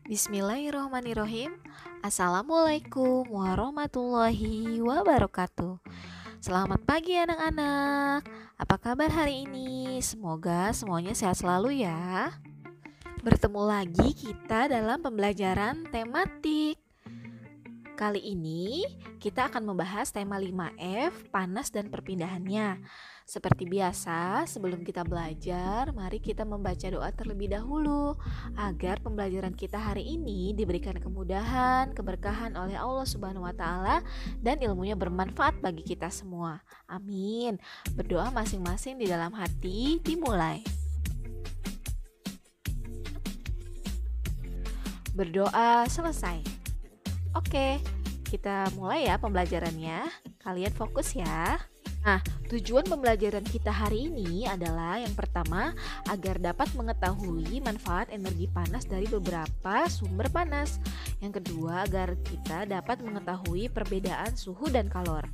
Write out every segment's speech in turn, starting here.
Bismillahirrohmanirrohim. Assalamualaikum warahmatullahi wabarakatuh. Selamat pagi anak-anak. Apa kabar hari ini? Semoga semuanya sehat selalu ya. Bertemu lagi kita dalam pembelajaran tematik. Kali ini kita akan membahas tema 5F, panas dan perpindahannya. Seperti biasa, sebelum kita belajar, mari kita membaca doa terlebih dahulu agar pembelajaran kita hari ini diberikan kemudahan, keberkahan oleh Allah Subhanahu wa taala dan ilmunya bermanfaat bagi kita semua. Amin. Berdoa masing-masing di dalam hati, dimulai. Berdoa selesai. Oke, kita mulai ya pembelajarannya. Kalian fokus ya. Nah, tujuan pembelajaran kita hari ini adalah yang pertama, agar dapat mengetahui manfaat energi panas dari beberapa sumber panas. Yang kedua, agar kita dapat mengetahui perbedaan suhu dan kalor.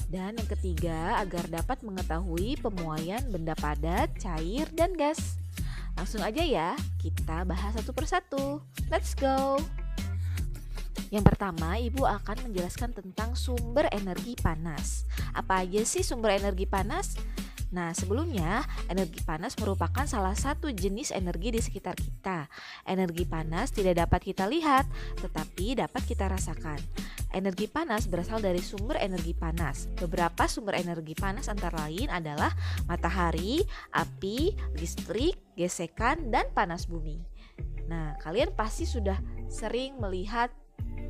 Dan yang ketiga, agar dapat mengetahui pemuaian benda padat, cair, dan gas. Langsung aja ya, kita bahas satu persatu. Let's go! Yang pertama, Ibu akan menjelaskan tentang sumber energi panas. Apa aja sih sumber energi panas? Nah, sebelumnya, energi panas merupakan salah satu jenis energi di sekitar kita. Energi panas tidak dapat kita lihat, tetapi dapat kita rasakan. Energi panas berasal dari sumber energi panas. Beberapa sumber energi panas antara lain adalah matahari, api, listrik, gesekan, dan panas bumi. Nah, kalian pasti sudah sering melihat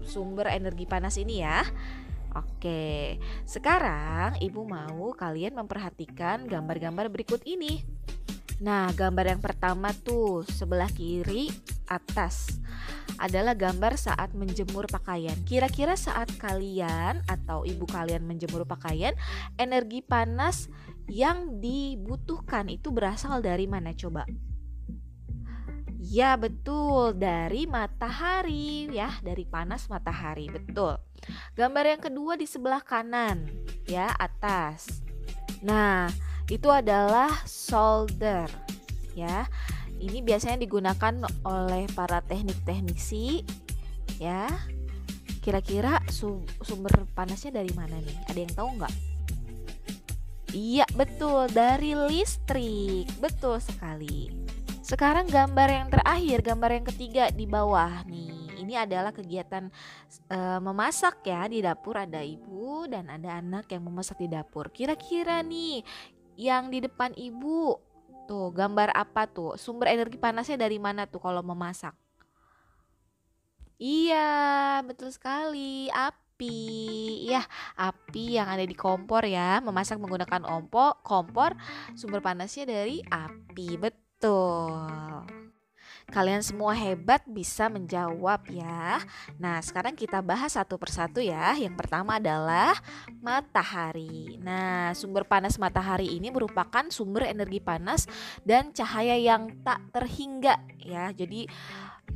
sumber energi panas ini ya. Oke, sekarang Ibu mau kalian memperhatikan gambar-gambar berikut ini. Nah, gambar yang pertama tuh sebelah kiri atas adalah gambar saat menjemur pakaian. Kira-kira saat kalian atau ibu kalian menjemur pakaian, energi panas yang dibutuhkan itu berasal dari mana coba? Ya betul, dari matahari ya, dari panas matahari, betul. Gambar yang kedua di sebelah kanan ya, atas. Nah, itu adalah solder ya. Ini biasanya digunakan oleh para teknik-teknisi ya. Kira-kira sumber panasnya dari mana nih? Ada yang tahu nggak? Iya betul, dari listrik. Betul sekali. Sekarang gambar yang terakhir, gambar yang ketiga di bawah nih. Ini adalah kegiatan memasak ya, di dapur ada ibu dan ada anak yang memasak di dapur. Kira-kira nih yang di depan ibu tuh gambar apa tuh? Sumber energi panasnya dari mana tuh kalau memasak? Iya, betul sekali. Api. Ya, api yang ada di kompor ya. Memasak menggunakan kompor, sumber panasnya dari api. Betul. Kalian semua hebat bisa menjawab ya. Nah, sekarang kita bahas satu persatu ya. Yang pertama adalah matahari. Nah, sumber panas matahari ini merupakan sumber energi panas dan cahaya yang tak terhingga ya. Jadi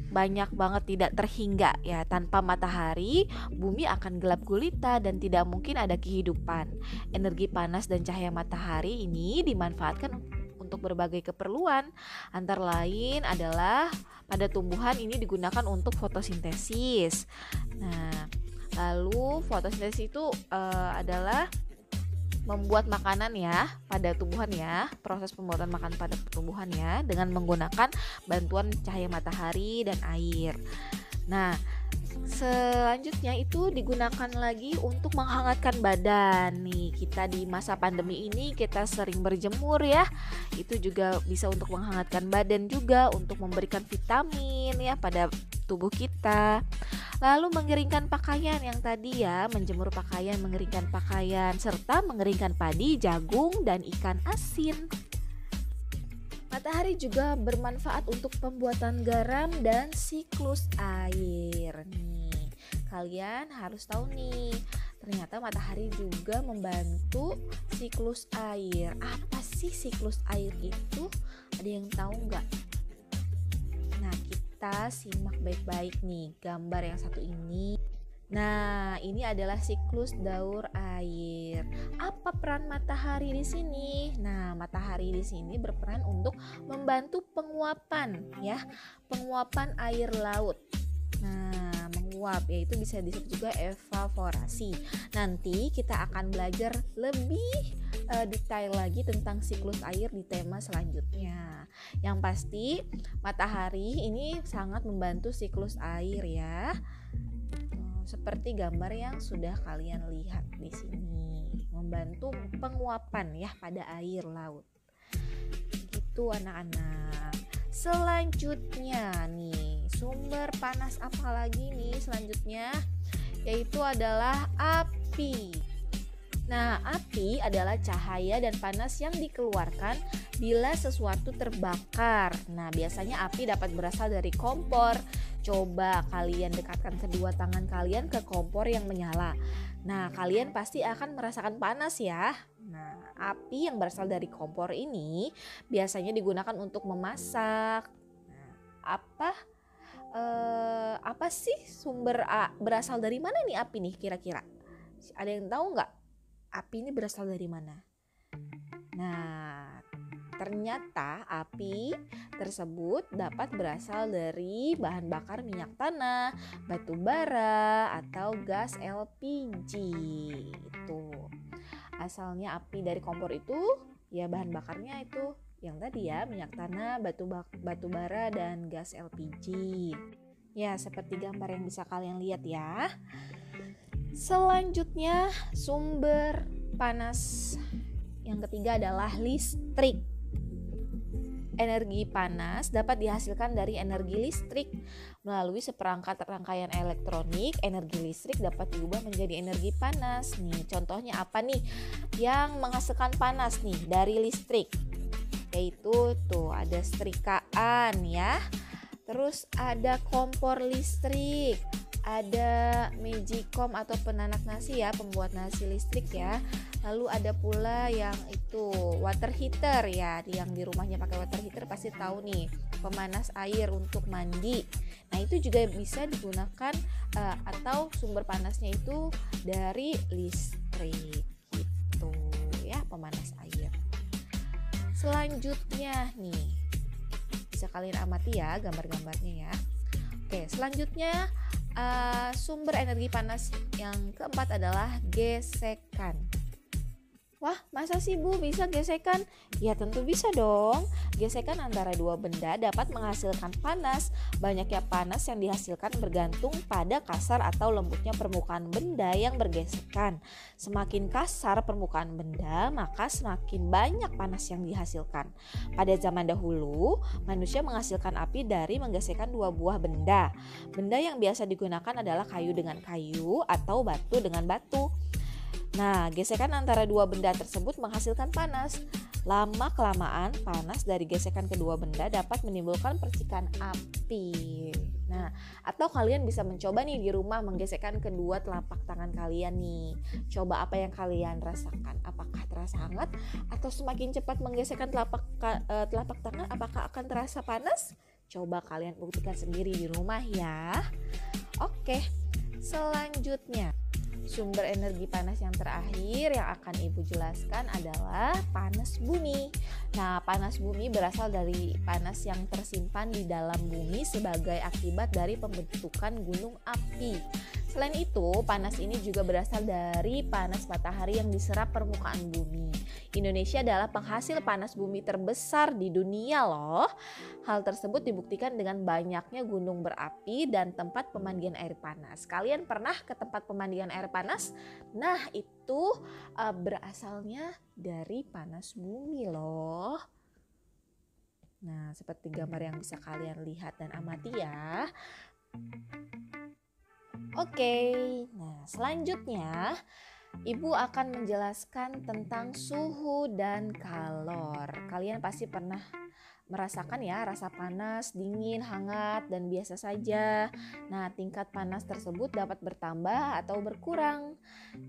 banyak banget tidak terhingga ya. Tanpa matahari, bumi akan gelap gulita dan tidak mungkin ada kehidupan. Energi panas dan cahaya matahari ini dimanfaatkan untuk berbagai keperluan, antara lain adalah pada tumbuhan ini digunakan untuk fotosintesis. Nah, lalu fotosintesis itu adalah membuat makanan ya pada tumbuhan ya, proses pembuatan makanan pada tumbuhan ya dengan menggunakan bantuan cahaya matahari dan air. Nah, selanjutnya itu digunakan lagi untuk menghangatkan badan. Nih, kita di masa pandemi ini kita sering berjemur ya. Itu juga bisa untuk menghangatkan badan juga, untuk memberikan vitamin ya pada tubuh kita. Lalu mengeringkan pakaian yang tadi ya, menjemur pakaian, mengeringkan pakaian, serta mengeringkan padi, jagung, dan ikan asin. Matahari juga bermanfaat untuk pembuatan garam dan siklus air. Nih, kalian harus tahu nih, ternyata matahari juga membantu siklus air. Apa sih siklus air itu? Ada yang tahu nggak? Nah, kita simak baik-baik nih gambar yang satu ini. Nah, ini adalah siklus daur air. Apa peran matahari di sini? Nah, matahari di sini berperan untuk membantu penguapan ya, penguapan air laut. Nah, menguap yaitu bisa disebut juga evaporasi. Nanti kita akan belajar lebih detail lagi tentang siklus air di tema selanjutnya. Yang pasti matahari ini sangat membantu siklus air ya. Seperti gambar yang sudah kalian lihat di sini, membantu penguapan ya pada air laut. Gitu anak-anak. Selanjutnya nih, sumber panas apa lagi nih selanjutnya? Yaitu adalah api. Nah, api adalah cahaya dan panas yang dikeluarkan bila sesuatu terbakar. Nah, biasanya api dapat berasal dari kompor. Coba kalian dekatkan kedua tangan kalian ke kompor yang menyala. Nah, kalian pasti akan merasakan panas ya. Nah, api yang berasal dari kompor ini biasanya digunakan untuk memasak. Nah, apa sih sumber berasal dari mana nih api nih kira-kira? Ada yang tahu nggak? Api ini berasal dari mana? Nah, ternyata api tersebut dapat berasal dari bahan bakar minyak tanah, batu bara, atau gas LPG. Itu. Asalnya api dari kompor itu, ya bahan bakarnya itu yang tadi ya, minyak tanah, batu bara, dan gas LPG. Ya, seperti gambar yang bisa kalian lihat ya. Selanjutnya sumber panas yang ketiga adalah listrik. Energi panas dapat dihasilkan dari energi listrik melalui seperangkat rangkaian elektronik. Energi listrik dapat diubah menjadi energi panas. Nih, contohnya apa nih yang menghasilkan panas nih dari listrik? Yaitu tuh ada setrikaan ya. Terus ada kompor listrik, ada magicom atau penanak nasi ya, pembuat nasi listrik ya. Lalu ada pula yang itu water heater ya, yang di rumahnya pakai water heater pasti tahu nih, pemanas air untuk mandi. Nah, itu juga bisa digunakan atau sumber panasnya itu dari listrik gitu ya, pemanas air. Selanjutnya nih, bisa kalian amati ya gambar-gambarnya ya. Oke, selanjutnya sumber energi panas yang keempat adalah gesekan. Wah, masa sih Bu bisa gesekan? Ya tentu bisa dong. Gesekan antara dua benda dapat menghasilkan panas. Banyaknya panas yang dihasilkan bergantung pada kasar atau lembutnya permukaan benda yang bergesekan. Semakin kasar permukaan benda, maka semakin banyak panas yang dihasilkan. Pada zaman dahulu, manusia menghasilkan api dari menggesekkan dua buah benda. Benda yang biasa digunakan adalah kayu dengan kayu atau batu dengan batu. Nah, gesekan antara dua benda tersebut menghasilkan panas. Lama-kelamaan, panas dari gesekan kedua benda dapat menimbulkan percikan api. Nah, atau kalian bisa mencoba nih di rumah menggesekkan kedua telapak tangan kalian nih. Coba apa yang kalian rasakan? Apakah terasa hangat? Atau semakin cepat menggesekkan telapak tangan, apakah akan terasa panas? Coba kalian buktikan sendiri di rumah ya. Oke, selanjutnya. Sumber energi panas yang terakhir yang akan Ibu jelaskan adalah panas bumi. Nah, panas bumi berasal dari panas yang tersimpan di dalam bumi sebagai akibat dari pembentukan gunung api. Selain itu, panas ini juga berasal dari panas matahari yang diserap permukaan bumi. Indonesia adalah penghasil panas bumi terbesar di dunia loh. Hal tersebut dibuktikan dengan banyaknya gunung berapi dan tempat pemandian air panas. Kalian pernah ke tempat pemandian air panas? Nah, itu berasalnya dari panas bumi loh. Nah, seperti gambar yang bisa kalian lihat dan amati ya. Oke, nah selanjutnya Ibu akan menjelaskan tentang suhu dan kalor. Kalian pasti pernah merasakan ya rasa panas, dingin, hangat, dan biasa saja. Nah, tingkat panas tersebut dapat bertambah atau berkurang.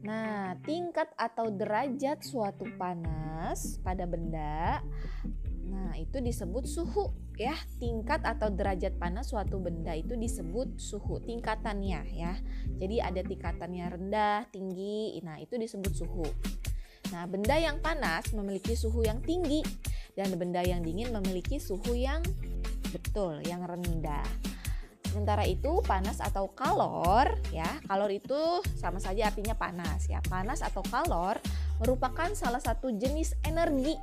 Nah, tingkat atau derajat suatu panas pada benda, nah itu disebut suhu ya. Tingkat atau derajat panas suatu benda itu disebut suhu, tingkatannya ya. Jadi ada tingkatannya rendah, tinggi, nah itu disebut suhu. Nah, benda yang panas memiliki suhu yang tinggi dan benda yang dingin memiliki suhu yang betul, yang rendah. Sementara itu panas atau kalor ya, kalor itu sama saja artinya panas ya. Panas atau kalor merupakan salah satu jenis energi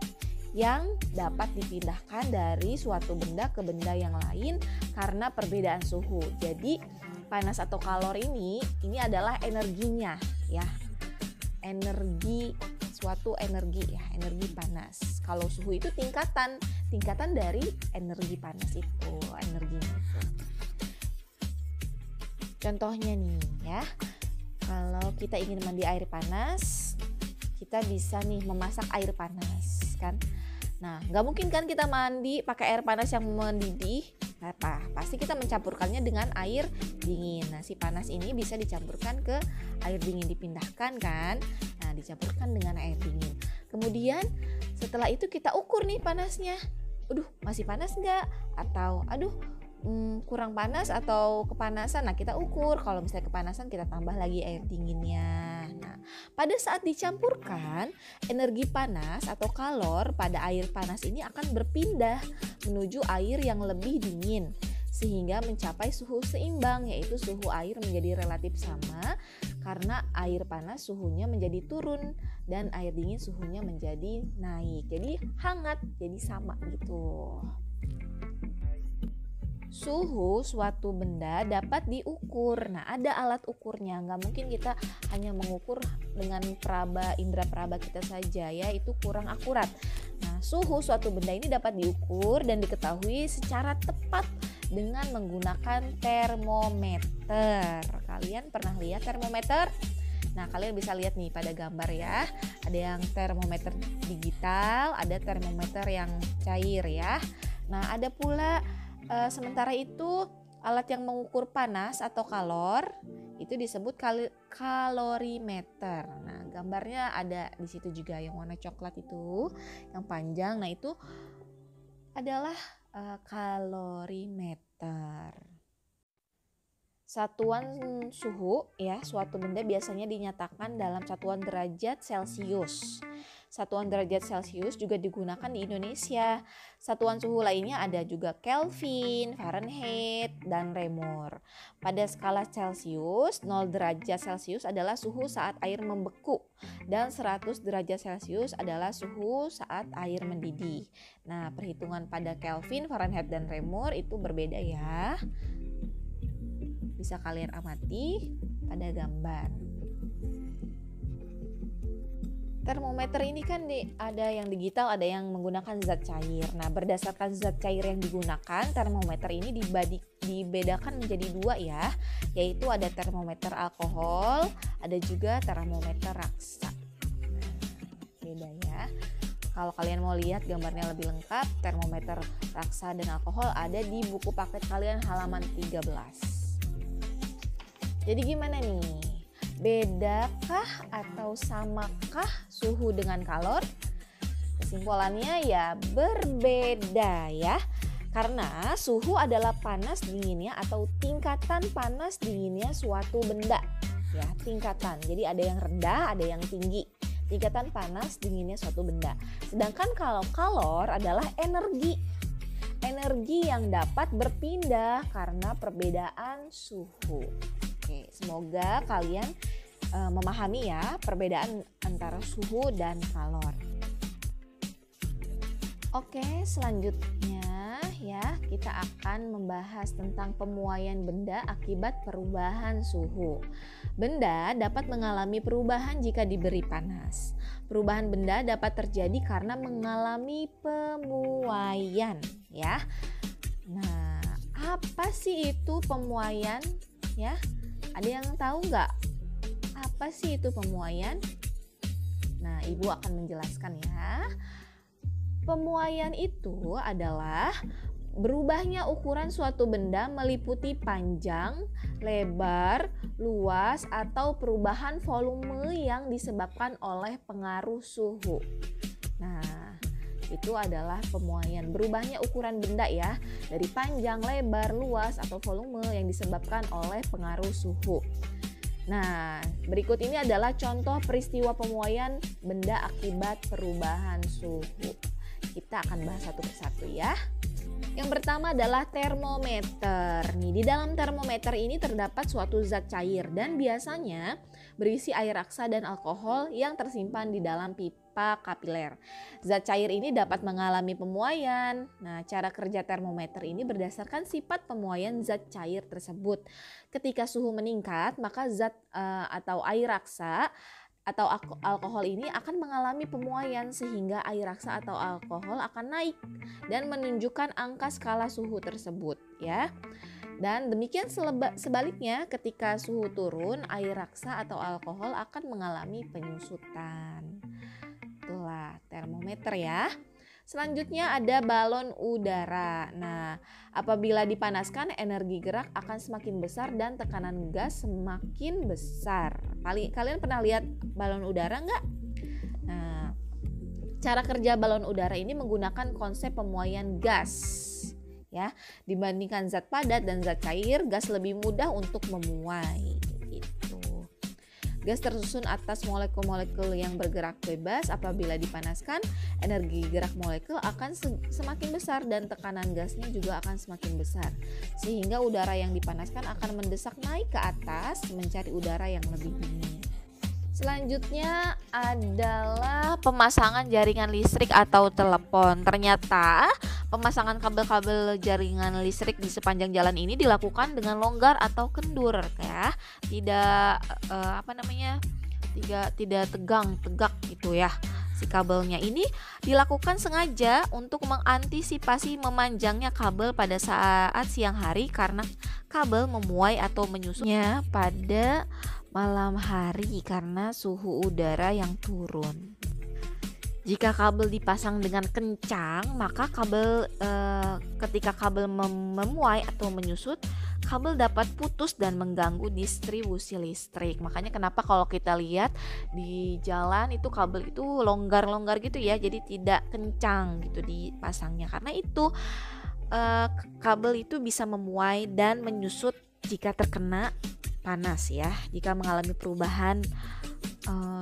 yang dapat dipindahkan dari suatu benda ke benda yang lain karena perbedaan suhu. Jadi panas atau kalor ini adalah energinya ya. Energi, suatu energi ya, energi panas. Kalau suhu itu tingkatan dari energi panas itu, energinya itu. Contohnya nih ya, kalau kita ingin mandi air panas, kita bisa nih memasak air panas kan. Nah, nggak mungkin kan kita mandi pakai air panas yang mendidih. Pasti kita mencampurkannya dengan air dingin. Nah, si panas ini bisa dicampurkan ke air dingin, dipindahkan kan. Nah, dicampurkan dengan air dingin. Kemudian setelah itu kita ukur nih panasnya. Aduh, masih panas nggak? Atau aduh, kurang panas atau kepanasan. Nah, kita ukur. Kalau misalnya kepanasan, kita tambah lagi air dinginnya. Nah, pada saat dicampurkan, energi panas atau kalor pada air panas ini akan berpindah menuju air yang lebih dingin sehingga mencapai suhu seimbang, yaitu suhu air menjadi relatif sama karena air panas suhunya menjadi turun dan air dingin suhunya menjadi naik. Jadi hangat, jadi sama gitu. Suhu suatu benda dapat diukur. Nah, ada alat ukurnya. Nggak mungkin kita hanya mengukur dengan indera peraba kita saja ya, itu kurang akurat. Nah, suhu suatu benda ini dapat diukur dan diketahui secara tepat dengan menggunakan termometer. Kalian pernah lihat termometer? Nah, kalian bisa lihat nih pada gambar ya. Ada yang termometer digital, ada termometer yang cair ya. Nah, ada pula sementara itu alat yang mengukur panas atau kalor itu disebut kalorimeter. Nah, gambarnya ada di situ juga yang warna coklat itu, yang panjang. Nah, itu adalah kalorimeter. Satuan suhu ya, suatu benda biasanya dinyatakan dalam satuan derajat Celcius. Satuan derajat Celcius juga digunakan di Indonesia. Satuan suhu lainnya ada juga Kelvin, Fahrenheit, dan Reaumur. Pada skala Celcius, 0 derajat Celcius adalah suhu saat air membeku dan 100 derajat Celcius adalah suhu saat air mendidih. Nah, perhitungan pada Kelvin, Fahrenheit, dan Reaumur itu berbeda ya. Bisa kalian amati pada gambar. Termometer ini kan ada yang digital, ada yang menggunakan zat cair. Nah, berdasarkan zat cair yang digunakan, termometer ini dibedakan menjadi dua ya, yaitu ada termometer alkohol, ada juga termometer raksa. Nah, beda ya. Kalau kalian mau lihat gambarnya lebih lengkap, termometer raksa dan alkohol ada di buku paket kalian halaman 13. Jadi gimana nih? Bedakah atau samakah suhu dengan kalor? Kesimpulannya ya berbeda ya. Karena suhu adalah panas dinginnya atau tingkatan panas dinginnya suatu benda. Ya, tingkatan. Jadi ada yang rendah, ada yang tinggi. Tingkatan panas dinginnya suatu benda. Sedangkan kalau kalor adalah energi. Energi yang dapat berpindah karena perbedaan suhu. Oke, semoga kalian memahami ya perbedaan antara suhu dan kalor. Oke, selanjutnya ya kita akan membahas tentang pemuaian benda akibat perubahan suhu. Benda dapat mengalami perubahan jika diberi panas. Perubahan benda dapat terjadi karena mengalami pemuaian ya. Nah, apa sih itu pemuaian ya? Ada yang tahu nggak? Apa sih itu pemuaian? Nah, Ibu akan menjelaskan ya. Pemuaian itu adalah berubahnya ukuran suatu benda meliputi panjang, lebar, luas, atau perubahan volume yang disebabkan oleh pengaruh suhu. Nah, itu adalah pemuaian. Berubahnya ukuran benda ya, dari panjang, lebar, luas, atau volume yang disebabkan oleh pengaruh suhu. Nah, berikut ini adalah contoh peristiwa pemuaian benda akibat perubahan suhu. Kita akan bahas satu persatu ya. Yang pertama adalah termometer. Nih, di dalam termometer ini terdapat suatu zat cair dan biasanya berisi air raksa dan alkohol yang tersimpan di dalam pipa kapiler. Zat cair ini dapat mengalami pemuaian. Nah, cara kerja termometer ini berdasarkan sifat pemuaian zat cair tersebut. Ketika suhu meningkat, maka zat atau air raksa atau alkohol ini akan mengalami pemuaian sehingga air raksa atau alkohol akan naik dan menunjukkan angka skala suhu tersebut ya. Dan demikian sebaliknya ketika suhu turun, air raksa atau alkohol akan mengalami penyusutan. Itulah termometer ya. Selanjutnya ada balon udara. Nah, apabila dipanaskan, energi gerak akan semakin besar dan tekanan gas semakin besar. Kalian pernah lihat balon udara nggak? Nah, cara kerja balon udara ini menggunakan konsep pemuaian gas. Ya, dibandingkan zat padat dan zat cair, gas lebih mudah untuk memuai. Gas tersusun atas molekul-molekul yang bergerak bebas. Apabila dipanaskan, energi gerak molekul akan semakin besar dan tekanan gasnya juga akan semakin besar. Sehingga udara yang dipanaskan akan mendesak naik ke atas mencari udara yang lebih dingin. Selanjutnya adalah pemasangan jaringan listrik atau telepon. Ternyata pemasangan kabel-kabel jaringan listrik di sepanjang jalan ini dilakukan dengan longgar atau kendur ya. Tidak tegak gitu ya. Si kabelnya ini dilakukan sengaja untuk mengantisipasi memanjangnya kabel pada saat siang hari karena kabel memuai atau menyusutnya pada malam hari karena suhu udara yang turun. Jika kabel dipasang dengan kencang, maka ketika kabel memuai atau menyusut, kabel dapat putus dan mengganggu distribusi listrik. Makanya kenapa kalau kita lihat di jalan itu kabel itu longgar-longgar gitu ya, jadi tidak kencang gitu dipasangnya. Karena itu kabel itu bisa memuai dan menyusut jika terkena panas ya, jika mengalami perubahan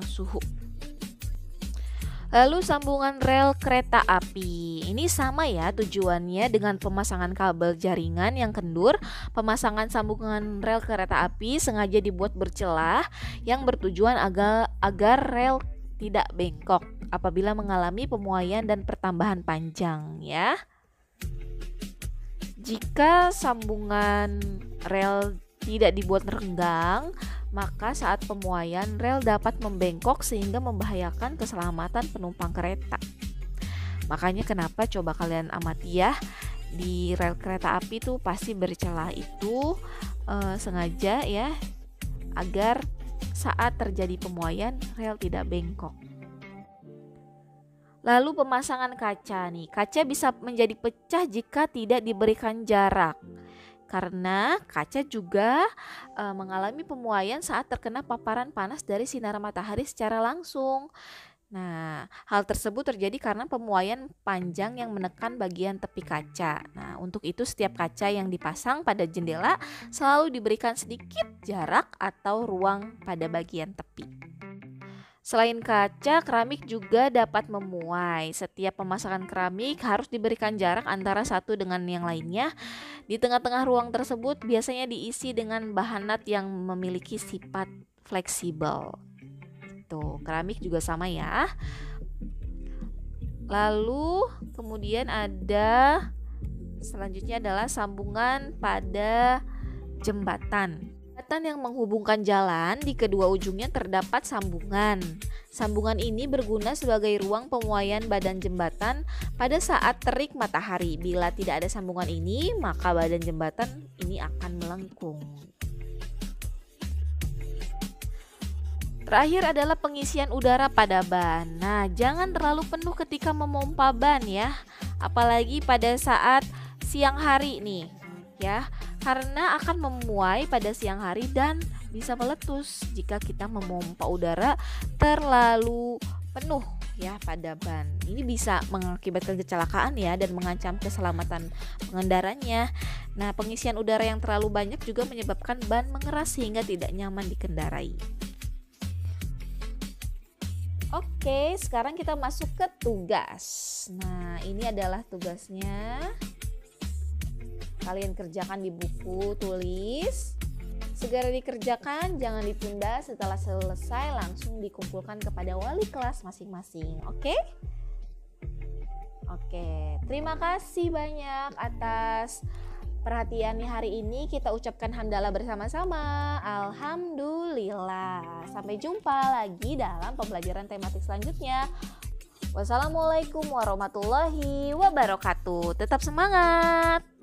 suhu. Lalu sambungan rel kereta api. Ini sama ya tujuannya dengan pemasangan kabel jaringan yang kendur. Pemasangan sambungan rel kereta api sengaja dibuat bercelah yang bertujuan agar rel tidak bengkok apabila mengalami pemuaian dan pertambahan panjang ya. Jika sambungan rel tidak dibuat renggang, maka saat pemuaian rel dapat membengkok sehingga membahayakan keselamatan penumpang kereta. Makanya kenapa coba kalian amati ya, di rel kereta api tuh pasti bercelah itu sengaja ya, agar saat terjadi pemuaian rel tidak bengkok. Lalu pemasangan kaca nih, kaca bisa menjadi pecah jika tidak diberikan jarak. Karena kaca juga mengalami pemuaian saat terkena paparan panas dari sinar matahari secara langsung. Nah, hal tersebut terjadi karena pemuaian panjang yang menekan bagian tepi kaca. Nah, untuk itu setiap kaca yang dipasang pada jendela selalu diberikan sedikit jarak atau ruang pada bagian tepi. Selain kaca, keramik juga dapat memuai. Setiap pemasangan keramik harus diberikan jarak antara satu dengan yang lainnya. Di tengah-tengah ruang tersebut biasanya diisi dengan bahan nut yang memiliki sifat fleksibel. Tuh, keramik juga sama ya. Lalu kemudian ada selanjutnya adalah sambungan pada jembatan. Jembatan yang menghubungkan jalan, di kedua ujungnya terdapat sambungan. Sambungan ini berguna sebagai ruang pemuaian badan jembatan pada saat terik matahari. Bila tidak ada sambungan ini, maka badan jembatan ini akan melengkung. Terakhir adalah pengisian udara pada ban. Nah, jangan terlalu penuh ketika memompa ban ya, apalagi pada saat siang hari nih ya, karena akan memuai pada siang hari dan bisa meletus jika kita memompa udara terlalu penuh ya pada ban. Ini bisa mengakibatkan kecelakaan ya dan mengancam keselamatan pengendaranya. Nah, pengisian udara yang terlalu banyak juga menyebabkan ban mengeras sehingga tidak nyaman dikendarai. Oke, sekarang kita masuk ke tugas. Nah, ini adalah tugasnya. Kalian kerjakan di buku tulis. Segera dikerjakan, jangan ditunda. Setelah selesai langsung dikumpulkan kepada wali kelas masing-masing. Oke? Oke, terima kasih banyak atas perhatiannya hari ini. Kita ucapkan hamdalah bersama-sama. Alhamdulillah. Sampai jumpa lagi dalam pembelajaran tematik selanjutnya. Wassalamualaikum warahmatullahi wabarakatuh. Tetap semangat.